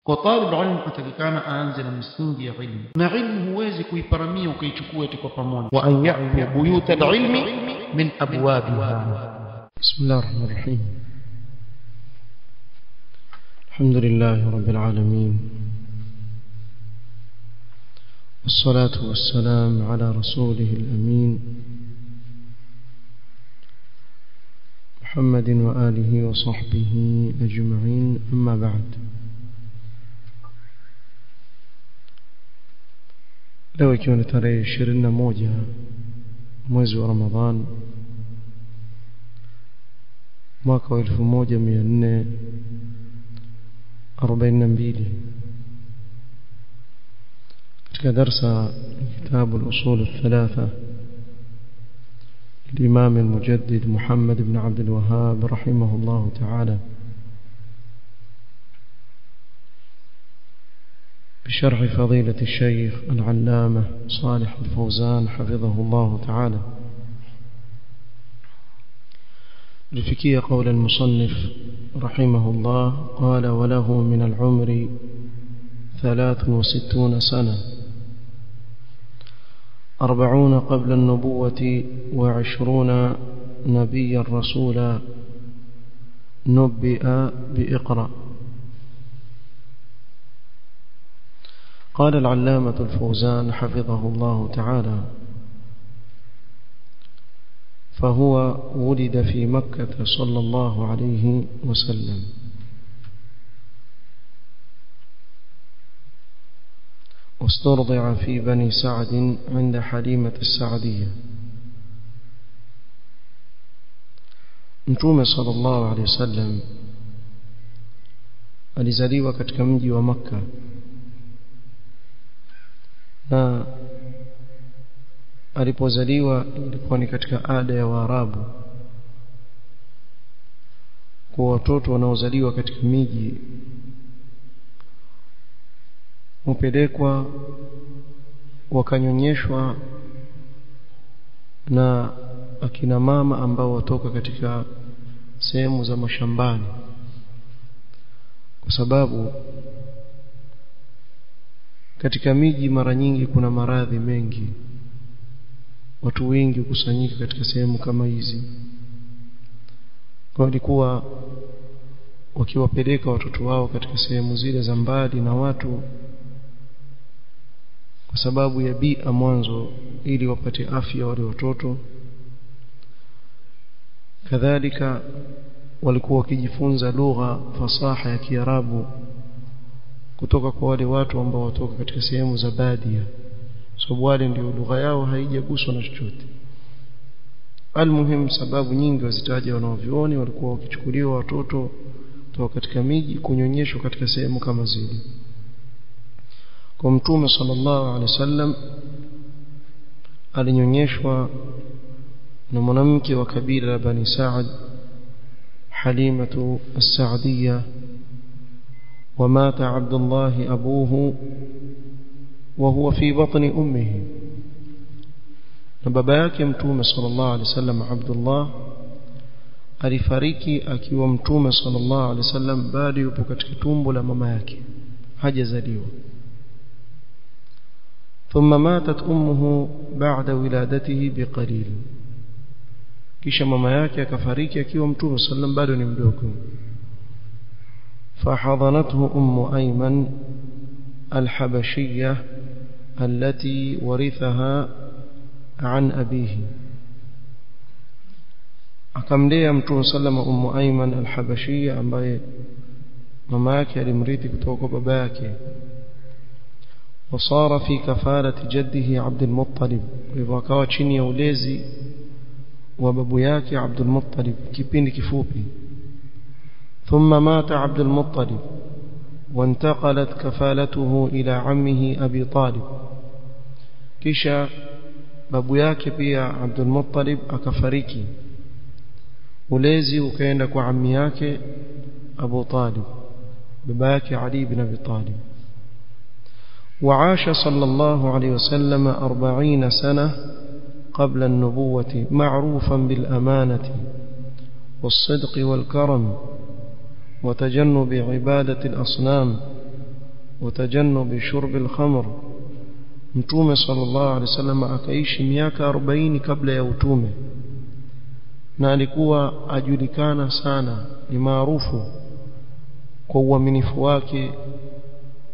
Kwa talib ilmu atakikana aanze na msingi ya ilmu, na ilmu huwezi kuiparamia ukaichukua eti kwa pamoja. Wa an ya'tu buyut al-ilmi min abwabiha. Bismillahir rahmanir rahim. Alhamdulillahi rabbil alamin. والصلاة والسلام على رسوله الأمين محمد وآله وصحبه أجمعين. أما بعد، leo ikiwa ni tarehe 21 mwezi wa Ramadhan mwaka wa 1442, katika darsa kitabu al-usul al-thalatha للإمام المجدد محمد بن عبد الوهاب رحمه الله تعالى، بشرح فضيلة الشيخ العلامة صالح الفوزان حفظه الله تعالى. لفكية قول المصنف رحمه الله قال: وله من العمر 63 سنة، 40 قبل النبوة، 20 نبيا رسولا نبئ بإقرأ. قال العلامة الفوزان حفظه الله تعالى: فهو ولد في مكة صلى الله عليه وسلم، واسترضع في بني سعد عند حليمة السعدية. Mtume sallallahu alayhi wasallam alizaliwa katika mji wa Makka, na alipozaliwa ilikuwa ni katika ada ya Waarabu kwa watoto wanaozaliwa katika miji hupelekwa wakanyonyeshwa na akina mama ambao watoka katika sehemu za mashambani, kwa sababu katika miji mara nyingi kuna maradhi mengi, watu wengi kusanyika katika sehemu kama hizi. Kwa walikuwa wakiwapeleka watoto wao katika sehemu zile za mbali na watu, kwa sababu ya bia mwanzo, ili wapate afya wale watoto. Kadhalika walikuwa wakijifunza lugha fasaha ya Kiarabu kutoka kwa wale watu ambao watoka katika sehemu za badia, sababu wale ndio lugha yao haijaguswa na chochote. Almuhim, sababu nyingi wazitaja wanaovioni, walikuwa wakichukuliwa watoto kutoka katika miji kunyonyeshwa katika sehemu kama zile. Kwa Mtume sallallahu alaihi wasallam alinyonyeshwa na mwanamke wa kabila la Bani Sa'd, Halimatu as-Sa'diyya. ومات عبد الله أبوه وهو في بطن أمه. بابا yake Mtume sallallahu alaihi wasallam Abdullah alifariki akiwa Mtume sallallahu alaihi wasallam bado yupo katika tumbo la mama yake, hajazaliwa. ثم ماتت أمه بعد ولادته بقليل، kisha mama yake akafariki akiwa Mtume sallallahu bado ni mdogo. فحضنته أم أيمن الحبشية التي ورثها عن أبيه. akamlea Mtume sallama Ummu Ayman al-Habashiyya ambaye mama yake alimrithi kutoka kwa baba yake. وصار في كفالة جده عبد المطلب، akawa chini ya ulezi wa babu yake Abdul Muttalib kipindi kifupi. ثم مات عبد المطلب وانتقلت كفالته إلى عمه أبي طالب، kisha babu yake pia Abdul Muttalib akafariki, ulezi ukaenda kwa ammi yake Abu Talib, baba yake Ali ibn Abi Talib. وعاش صلى الله عليه وسلم 40 سنة قبل النبوة معروفا بالأمانة والصدق والكرم وتجنب عبادة الأصنام وتجنب شرب الخمر mtume sallallahu alaihi wasallam akaishi miaka 40 kabla ya utume na alikuwa ajulikana sana ni maarufu kwa uaminifu wake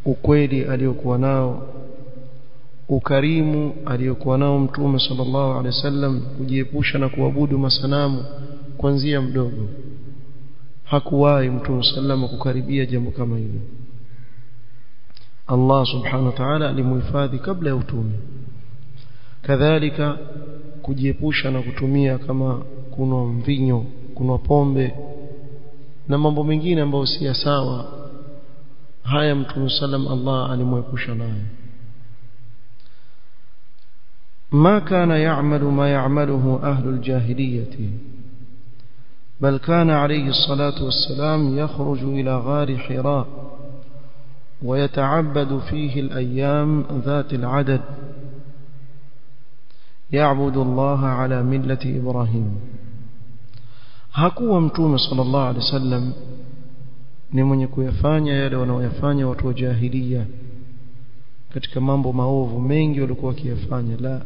ukweli aliyokuwa nao ukarimu aliyokuwa nao mtume sallallahu alaihi wasallam kujiepusha na kuabudu masanamu kuanzia mdogo hakuwahi mtume sallallahu kukaribia jambo kama hilo Allah subhanahu wa ta'ala alimuhifadhi kabla ya utume kadhalika kujiepusha na kutumia kama kunwa mvinyo kunwa pombe na mambo mengine ambayo si sawa haya mtume sallam Allah alimuepusha nayo ما كان يعمل ما يعمله أهل الجاهلية بل كان عليه الصلاة والسلام يخرج إلى غار حراء ويتعبد فيه الأيام ذات العدد يعبد الله على ملة إبراهيم hakuwa mtume sallallahu alaihi wasallam ni mwenye kuyafanya yale wanaoyafanya watu wa jahiliya katika mambo maovu mengi walikuwa wakiyafanya la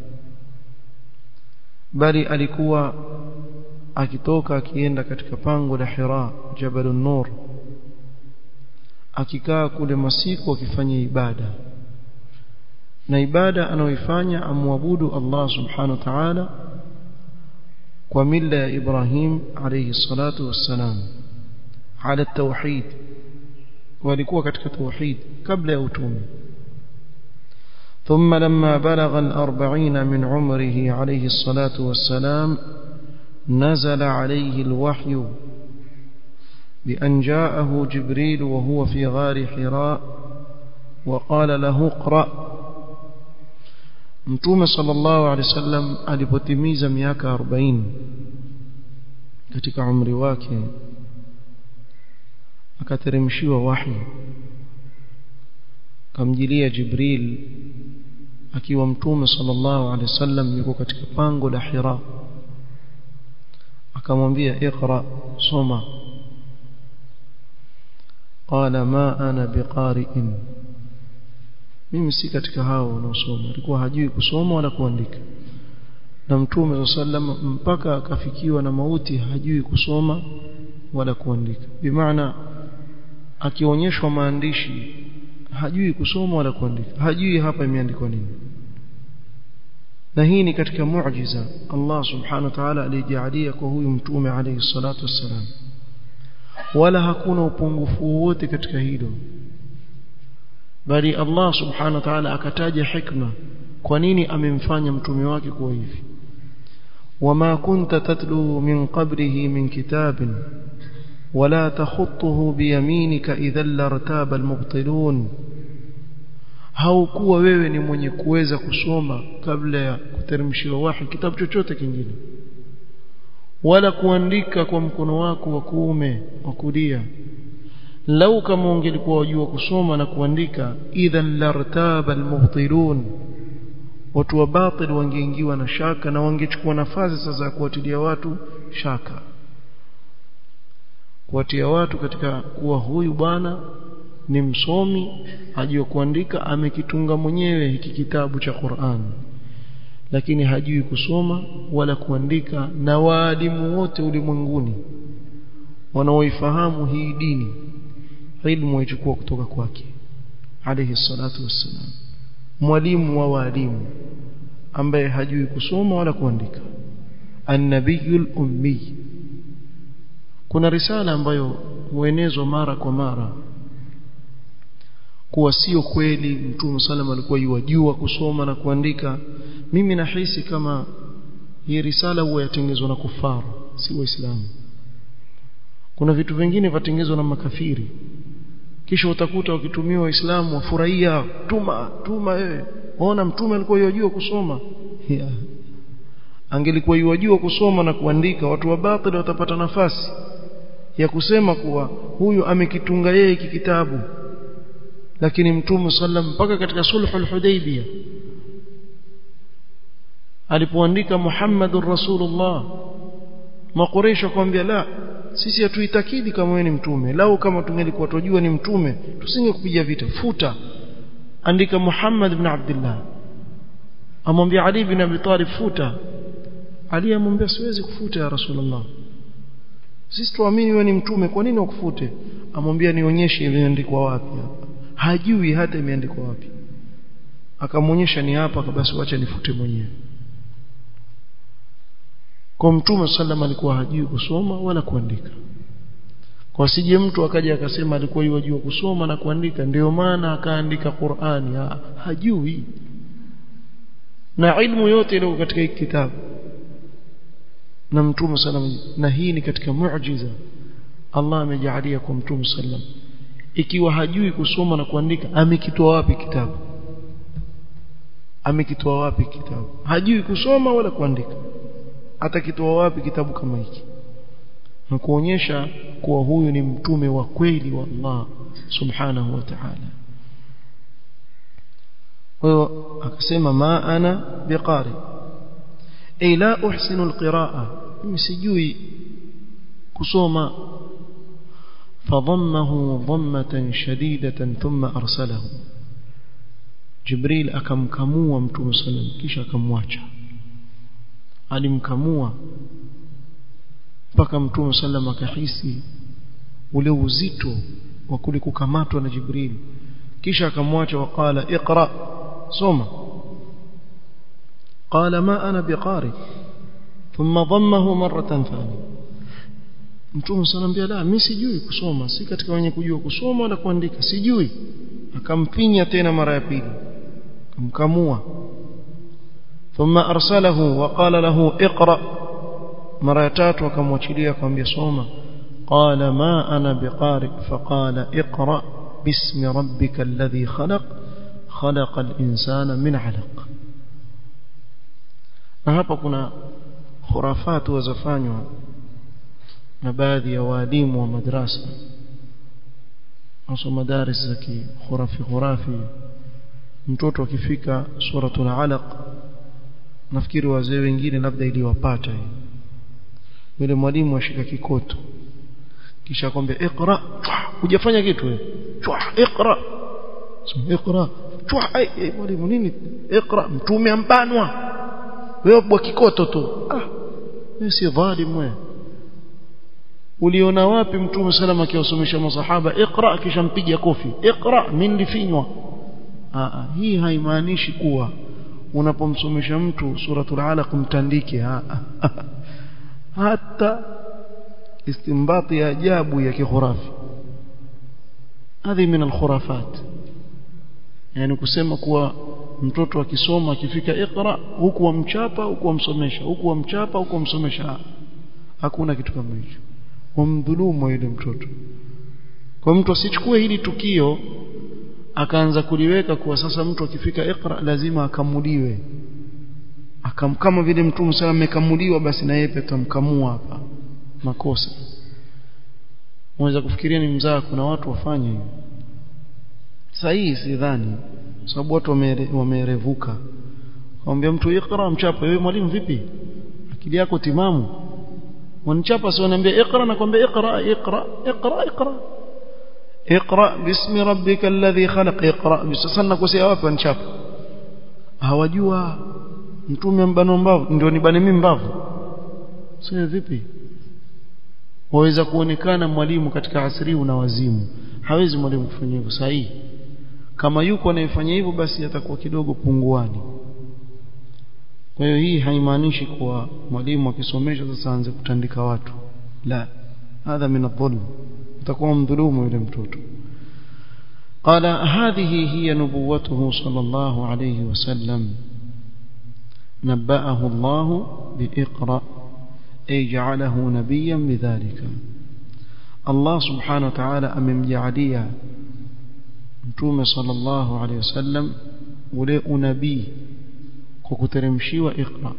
bali alikuwa akitoka akienda katika pango la Hira Jabal an-Nur akikaa kule masiku akifanya ibada na ibada anayoifanya amwabudu Allah subhanahu wa ta'ala kwa mila ya Ibrahim alayhi salatu wassalam ala tauhid walikuwa katika tauhid kabla ya utume ثم لما بلغ 40 من عمره عليه الصلاة والسلام نزل عليه الوحي بأن جاءه جبريل وهو في غار حراء وقال له اقرأ mtume sallallahu alaihi wasallam alipotimiza miaka 40 katika umri wake akateremshiwa wahi kamjilia Jibril akiwa mtume sallallahu alaihi wasallam yuko katika pango la Hira akamwambia iqra soma qala ma ana biqari'in mimi si katika hao wanaosoma alikuwa hajui kusoma wala kuandika na mtume sallallahu mpaka akafikiwa na mauti hajui kusoma wala kuandika bimaana akionyeshwa maandishi hajui kusoma wala kuandika hajui hapa imeandikwa nini na hii ni katika muujiza Allah subhanahu wa ta'ala alijalia kwa huyu mtume alayhi salatu wassalam wala hakuna upungufu wote katika hilo bali Allah subhanahu wa ta'ala akataja hikma kwa nini amemfanya mtume wake kuwa hivi wama kunta tatlu min qabrihi min kitabin wala takhutuhu biyaminika idhan lartaba almubtilun haukuwa wewe ni mwenye kuweza kusoma kabla ya kuteremshiwa wahi kitabu chochote kingine wala kuandika kwa mkono wako wa kuume wa kulia lau kama ungelikuwa wajua kusoma na kuandika idhan lartaba almubtilun watu wa batil wangeingiwa na shaka na wangechukua nafasi sasa ya kuwatilia watu shaka kuwatia watu katika kuwa huyu bwana ni msomi hajui kuandika amekitunga mwenyewe hiki kitabu cha Qur'an lakini hajui kusoma wala kuandika na waalimu wote ulimwenguni wanaoifahamu hii dini ilmu ichukua kutoka kwake alayhi salatu wassalam mwalimu wa walimu ambaye hajui kusoma wala kuandika an-nabiyul ummi kuna risala ambayo huenezwa mara kwa mara kuwa sio kweli mtume sallam alikuwa yajua kusoma na kuandika mimi nahisi kama hii risala huwa yatengenezwa na kufaru si waislamu kuna vitu vingine vatengenezwa na makafiri kisha utakuta wakitumiwa waislamu wafurahia tuma wewe ona mtume alikuwa yajua kusoma angelikuwa yajua kusoma na kuandika watu wa batil watapata nafasi ya kusema kuwa huyu amekitunga yeye hiki kitabu lakini mtume sallam mpaka katika sulhul hudaybiyah alipoandika Muhammadur Rasulullah makureisha kwambia la sisi hatuitakidi kama wewe ni mtume lao kama tungelikuwa tujua ni mtume tusingekupiga vita futa andika Muhammad ibn Abdullah, amwambia Ali ibn Abi Talib futa. Ali amwambia siwezi kufuta ya Rasulullah, sisi tuamini wewe ni mtume, kwa nini ukufute? Amwambia nionyeshe imeandikwa wapi hapa. Hajui hata imeandikwa wapi. Akamuonyesha ni hapa, basi acha nifute mwenyewe. Kwa Mtume sallam alikuwa hajui kusoma wala kuandika. Kwa sije mtu akaja akasema alikuwa yajua kusoma na kuandika ndio maana akaandika Qur'ani. Hajui. Na ilmu yote ile katika hiki kitabu na Mtume sallam, na hii ni katika muujiza Allah amejalia kwa Mtume sallam. Ikiwa hajui kusoma na kuandika, amekitoa wapi kitabu? Amekitoa wapi kitabu? Hajui kusoma wala kuandika, atakitoa wapi kitabu kama hiki? Na kuonyesha kuwa huyu ni mtume wa kweli wa Allah subhanahu wa ta'ala. Huyo akasema ma ana biqari, ay la uhsinu alqiraa, msijui kusoma. فضمه ضمة شديدة ثم أرسله. Jibril akamkamua Mtume sallam kisha akamwacha. Alimkamua mpaka Mtume sallam akahisi ule uzito wa kule kukamatwa na Jibril, kisha akamwacha. Waqala iqra, soma. Qala ma ana biqari, thumma dhammahu marratan thaniya. Mtume sanambia la, mimi sijui kusoma, si katika wenye kujua kusoma wala kuandika, sijui. Akampinya tena mara ya pili, akamkamua. Thumma arsalahu wa qala lahu iqra, mara ya tatu akamwachilia akamwambia soma. Qala ma ana biqari, faqala iqra bismi rabbika alladhi khalaq khalaqa al-insana min 'alaq. Na hapa kuna khurafatu wazafanywa na baadhi ya walimu wa madrasa, hasa madaris za khurafi. Mtoto akifika suratul alaq, nafikiri wazee wengine labda iliwapata hii, yule mwalimu ashika kikoto kisha akwambia iqra, hujafanya kitu wewe, iqra, sema iqra, mwalimu nini iqra? Mtume ambanwa wewe bwa kikoto tu. Wewe si dhalimu wewe. Uliona wapi Mtume salama akiwasomesha masahaba iqra kisha mpiga kofi? Iqra min lifinywa. Hii haimaanishi kuwa unapomsomesha mtu suratul alaq mtandike. Hata istinbati ya ajabu ya kikhurafi, hadi min alkhurafat. Yani kusema kuwa mtoto akisoma akifika iqra huku wamchapa huku wamsomesha, huku wamchapa huku wamsomesha. Hakuna kitu kama hicho. Wamdhulumu yule mtoto. Kwa mtu asichukue hili tukio akaanza kuliweka kuwa sasa mtu akifika iqra lazima akamuliwe, kama vile Mtume sallallahu alayhi wasallam amekamuliwa, basi na yeye tutamkamua. Hapa makosa. Unaweza kufikiria ni mzaa, kuna watu wafanye hiyo. Sahihi sidhani, sababu watu wamerevuka. Kumwambia mtu iqra mchapa, wewe mwalimu vipi? Akili yako timamu? Wanchapa sio, naambia iqra, nakwambia iqra iqra iqra iqra iqra bismi rabbika alladhi khalaq iqra. Sasa nakosea wapi? Wanchapa hawajua Mtume mbano mbavu ndio nibane mimi mbavu. Sio vipi? Waweza kuonekana mwalimu katika asri una wazimu. Hawezi mwalimu kufanya hivyo sahihi. Kama yuko anayefanya hivyo basi atakuwa kidogo punguani. Kwa hiyo hii haimaanishi kuwa mwalimu akisomesha sasa aanze kutandika watu. La, hadha min adh-dhulm, utakuwa mdhulumu yule mtoto. Qala hadhihi hiya nubuwwatuhu sallallahu alayhi wasallam, nabba'ahu Allah biiqra, ay ja'alahu nabiyyan bidhalika. Allah subhanahu wa ta'ala amemjaalia Mtume sallallahu alayhi wasallam ule unabii kwa kuteremshiwa iqra,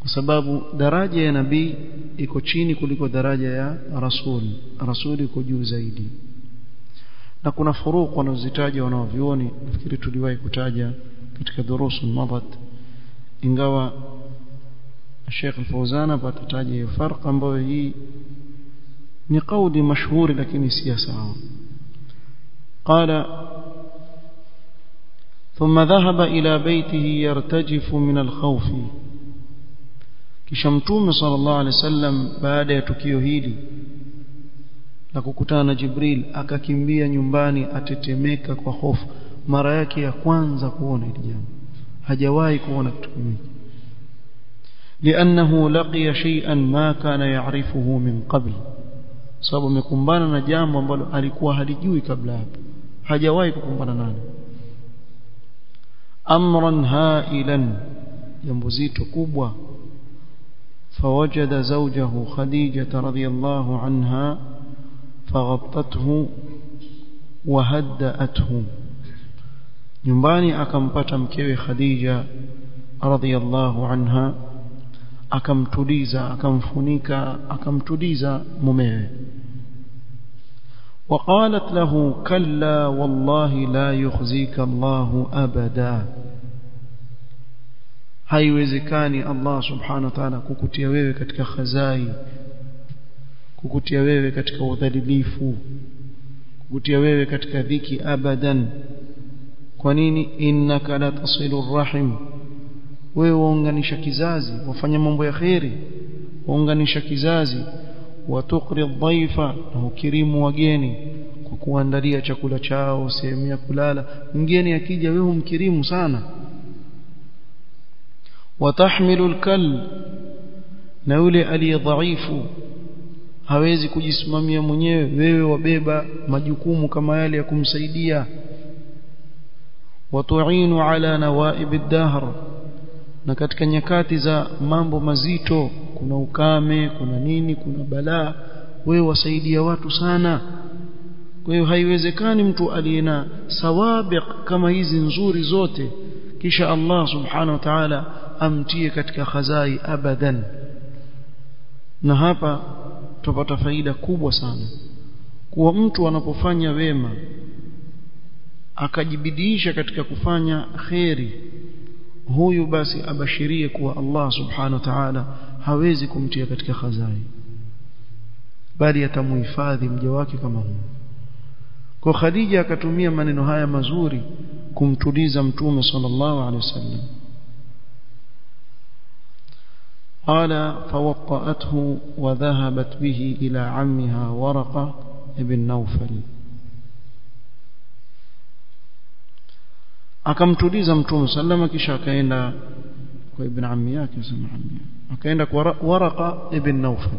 kwa sababu daraja ya nabii iko chini kuliko daraja ya rasuli iko juu zaidi. Na kuna furuq wanazitaja wanaovioni, nafikiri tuliwahi kutaja katika durusul madat, ingawa Sheikh Al-Fawzan patataja hiyo farq ambayo hii ni kauli mashuhuri lakini si sawa. Qala ثم ذهب إلى بيته يرتجف من الخوف kisha mtume sallallahu alaihi wasallam baada ya tukio hili na kukutana na Jibril akakimbia nyumbani atetemeka kwa hofu. Mara yake ya kwanza kuona hili jambo, hajawahi kuona kitu kama hiki. لأنه لقي شيئا ما كان يعرفه من قبل, sababu amekumbana na jambo ambalo alikuwa halijui kabla hapo, hajawahi kukumbana nalo. Amran hailan, jambo zito kubwa. فوجد زوجه خديجة رضي الله عنها فغطته وهدأته, nyumbani akampata mkewe Khadija radhiyallahu anha, akamtuliza, akamfunika, akamtuliza mumewe. وقالت له كلا والله لا يخزيك الله أبدا, haiwezekani Allah subhanahu wa ta'ala kukutia wewe katika khazai, kukutia wewe katika udhalilifu, kukutia wewe katika dhiki abadan. Kwa nini? Innaka la tasilu rahim, wewe waunganisha kizazi, wafanya mambo ya khairi, waunganisha kizazi. Watuqri dhaifa, na ukirimu wageni kwa kuandalia chakula chao, sehemu ya kulala. Mgeni akija wewe umkirimu sana. Watahmilu alkal, na yule aliye dhaifu hawezi kujisimamia mwenyewe, wewe wabeba majukumu kama yale ya kumsaidia. Watu'inu ala nawaib ad-dahr, na katika nyakati za mambo mazito, kuna ukame, kuna nini, kuna balaa, wewe wasaidia watu sana. Kwa hiyo haiwezekani mtu aliyena sawabiq kama hizi nzuri zote kisha Allah subhanahu wa ta'ala amtie katika khazai abadan. Na hapa tupata faida kubwa sana, kuwa mtu anapofanya wema akajibidiisha katika kufanya khairi, huyu basi abashirie kuwa Allah subhanahu wa ta'ala hawezi kumtia katika khazai, bali atamuhifadhi mja wake kama huyo. Kwa Khadija akatumia maneno haya mazuri kumtuliza mtume sallallahu alaihi wasallam. قال فوطأته وذهبت به إلى عمها ورقة ابن نوفل, akamtuliza mtume sallama, kisha akaenda kwa ibn ammi yake, sema ammi, akaenda kwa Waraqa ibn Nawfal.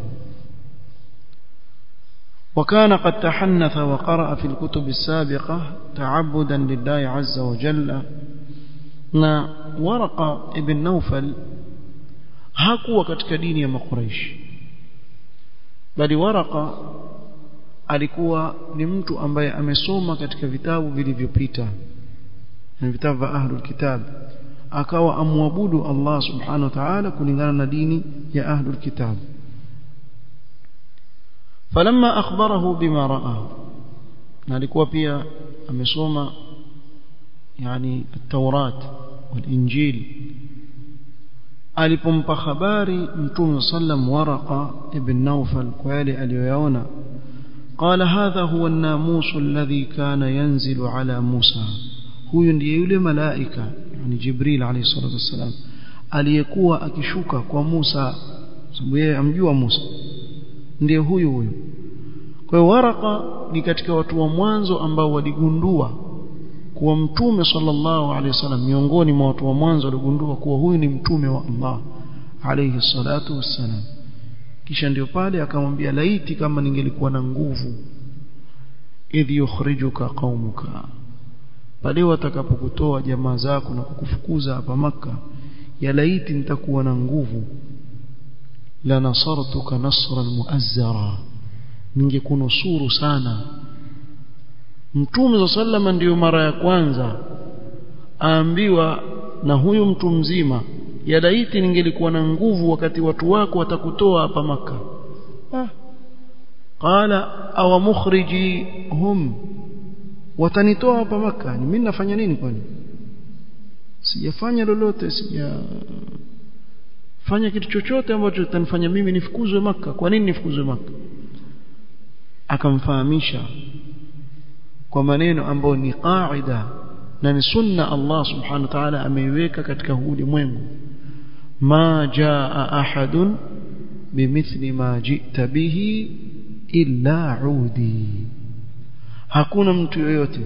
وكان قد تحنث وقرأ في الكتب السابقة تعبدا لله عز وجل. na Waraqa ibn Nawfal hakuwa katika dini ya Makuraish, bali Waraqa alikuwa ni mtu ambaye amesoma katika vitabu vilivyopita, na vitabu vya ahlul kitab, akawa amwabudu Allah subhanahu wa ta'ala kulingana na dini ya ahlul kitab. falamma akhbarahu bima ra'a, na alikuwa pia amesoma yani at-Taurat wal-Injil. alipompa habari mtume sallam Waraqa ibn Nawfal kwa yale aliyoyaona, qala hadha huwa an-namus alladhi kana yanzilu ala Musa, huyu ndiye yule malaika yani Jibril alayhi salatu wasalam aliyekuwa akishuka kwa Musa, sababu yeye amjua Musa, ndiye huyu. Kwa hiyo Waraqa ni katika watu wa mwanzo ambao waligundua kuwa mtume sallallahu alayhi wasallam, miongoni mwa watu wa mwanzo waligundua kuwa huyu ni mtume wa Allah alayhi salatu wassalam. Kisha ndio pale akamwambia, laiti kama ningelikuwa na nguvu, idh yukhrijuka qaumuka, pale watakapokutoa jamaa zako na kukufukuza hapa Makka, ya laiti nitakuwa na nguvu, la nasartuka nasran muazzara, ningekunusuru sana. Mtume sallallahu ndio mara ya kwanza aambiwa na huyu mtu mzima, ya laiti ningelikuwa na nguvu wakati watu wako watakutoa hapa Makka. Qala aw mukhrijihum, watanitoa hapa Makka, ni mimi nafanya nini? Kwani sijafanya lolote, sijafanya kitu chochote ambacho kitanifanya mimi nifukuzwe Makka. Kwa nini nifukuzwe Makka? Akamfahamisha kwa maneno ambayo ni qaida na ni sunna Allah subhanahu wa ta'ala ameiweka katika ulimwengu ma jaa ahadun bimithli ma ji'ta bihi illa udi hakuna mtu yoyote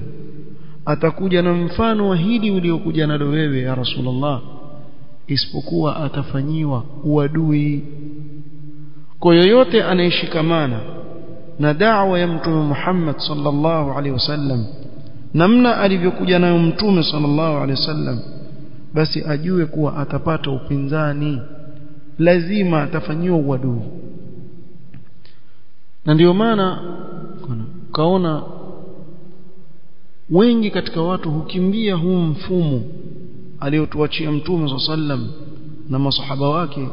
atakuja na mfano wa hili uliokuja nalo wewe ya Rasulullah isipokuwa atafanyiwa uadui kwa yoyote anayeshikamana na da'wa ya mtume Muhammad sallallahu alaihi wasallam namna alivyokuja nayo mtume sallallahu alaihi wasallam basi ajue kuwa atapata upinzani lazima atafanyiwa uadui na ndio maana kaona wengi katika watu hukimbia huu mfumo aliotuachia mtume sallallahu alaihi wasallam na masahaba wake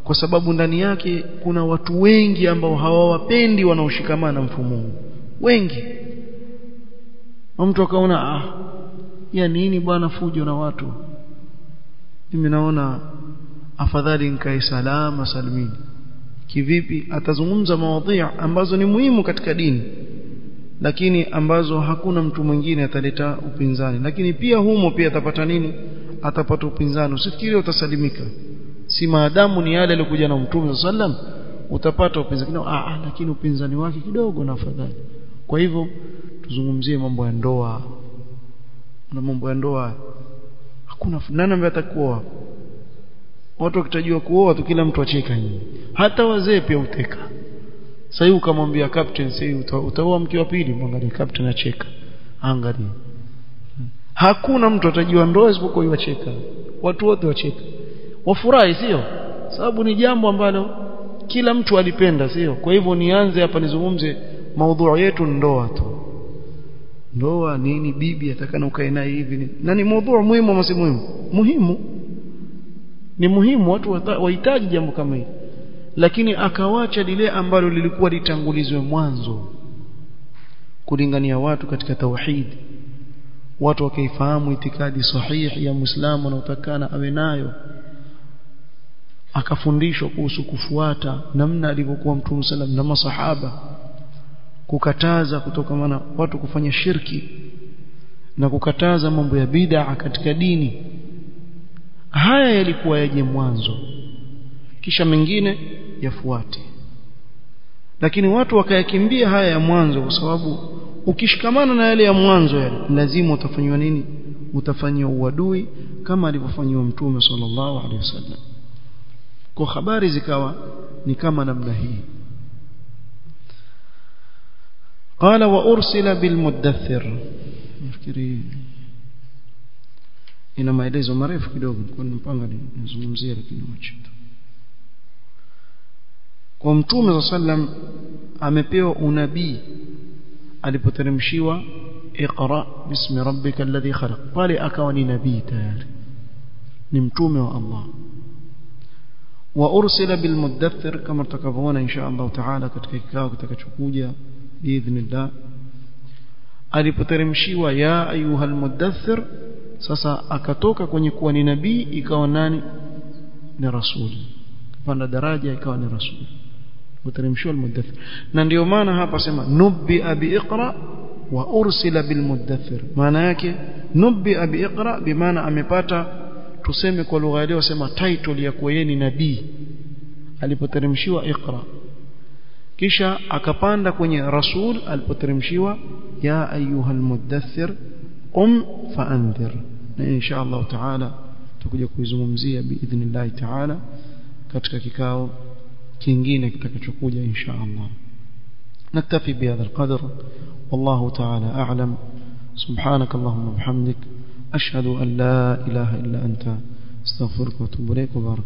kwa sababu ndani yake kuna watu wengi ambao hawawapendi wanaoshikamana mfumo huu wengi mtu akaona ya nini bwana fujo na watu mimi naona afadhali nikae salama salimini kivipi atazungumza mawadhi ambazo ni muhimu katika dini lakini ambazo hakuna mtu mwingine ataleta upinzani lakini pia humo pia atapata nini atapata upinzani usifikiri utasalimika si maadamu ni yale aliyokuja na mtume sallam utapata upinzani lakini upinzani wake kidogo na afadhali kwa hivyo tuzungumzie mambo ya ndoa na mambo ya ndoa hakuna nani ambaye atakuoa watu wakitajua kuoa tu kila mtu acheka nyinyi hata wazee pia uteka sasa ukamwambia captain sasa utaoa mke wa pili mwangalie captain acheka angalia hakuna mtu atajua ndoa isipokuwa yacheka watu wote wacheka wafurahi sio sababu ni jambo ambalo kila mtu alipenda sio kwa hivyo nianze hapa nizungumze maudhui yetu ndoa tu ndoa nini bibi atakana ukae naye hivi na ni maudhui muhimu ama si muhimu ni muhimu watu wahitaji jambo kama hili lakini akawacha lile ambalo lilikuwa litangulizwe mwanzo kulingania watu katika tauhid watu wakaifahamu itikadi sahihi ya Muislamu na utakana awe nayo akafundishwa kuhusu kufuata namna alivyokuwa Mtume sallam na masahaba kukataza kutokamana watu kufanya shirki na kukataza mambo ya bid'a katika dini haya yalikuwa yaje mwanzo kisha mengine yafuate lakini watu wakayakimbia haya ya mwanzo kwa sababu ukishikamana na yale ya mwanzo yale lazima utafanywa nini utafanywa uadui kama alivyofanywa Mtume sallallahu alaihi wasallam kwa habari zikawa ni kama namna hii قال وارسل بالمدثر nafikiri ina maelezo marefu kidogo kwa mpanga nizungumzie lakini mwache kwa Mtume sallam amepewa unabii alipoteremshiwa iqra bismi rabbika alladhi khalaq pale akawa ni nabii tayari ni mtume wa Allah wa ursila bil mudaththir kama tutakavyoona insha Allah taala katika kikao kitakachokuja biidhnillah alipoteremshiwa ya ayuhal mudaththir sasa akatoka kwenye kuwa ni nabii ikawa nani ni rasul kupanda daraja ikawa ni rasul kuteremshiwa al-mudaththir na ndio maana hapa sema nubbi abi iqra wa ursila bil mudaththir maana yake nubbi abi iqra bimaana amepata tuseme kwa lugha leo sema title ya kuwa yeye ni nabii alipoteremshiwa iqra kisha akapanda kwenye rasul alipoteremshiwa ya ayuhal mudaththir fa'andhir na insha Allah taala tutakuja kuizungumzia biidhnillah taala katika kikao kingine kitakachokuja insha Allah naktafi bihadha alqadr wallahu ta'ala a'lam subhanak allahumma bihamdik ashhadu an la ilaha illa anta astaghfiruka wa atubu ilayk wa barak